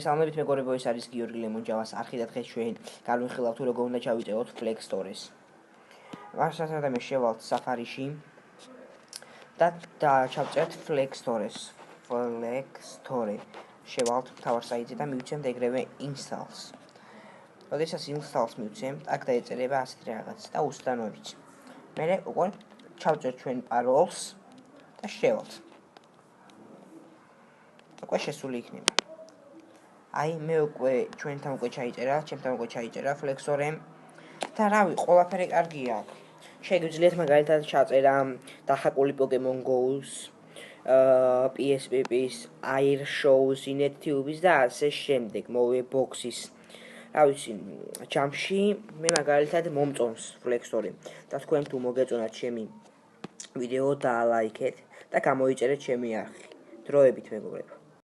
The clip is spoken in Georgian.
მოგესალმებით მეგობრებო, ეს არის გიორგი ლემონჯავას არხი და დღეს ჩვენ განვიხილავთ თუ როგორ უნდა ჩავიწეროთ Flex Store-ს. ვარსაცადამე მე შევალთ Safari-ში და ჩავწერთ Flex Store-ს. Flex Store. შევალთ მთავარ საიტზე და მივცემთ ეგრევე Installs. როდესაც Installs მივცემთ, აქ დაეწერება ასეთი რაღაც და უსტანოებით. მერე უკვე ჩავწერთ ჩვენ პაროლს და შევალთ. უკვე შესული იქნება. აი მე უკვე ჩვენთან უკვე ჩაიწერა, ჩემთან უკვე ჩაიწერა Flex Store-ემ და რავი, ყველაფერი კარგია აქ. შეგიძლიათ მაგალითად ჩაწერა დახაკული Pokemon Go-ს, PSP-ის, Air Show-ს, InetTube-ის და ასე შემდეგ, მოვე Box-ის. რა ვიცი, ჯამში მე მაგალითად მომწონს Flex Store-ი და თქვენ თუ მოგეწონათ ჩემი ვიდეო და ლაიქეთ და გამოიწერეთ ჩემი არხი. დროებით მეგობრებო.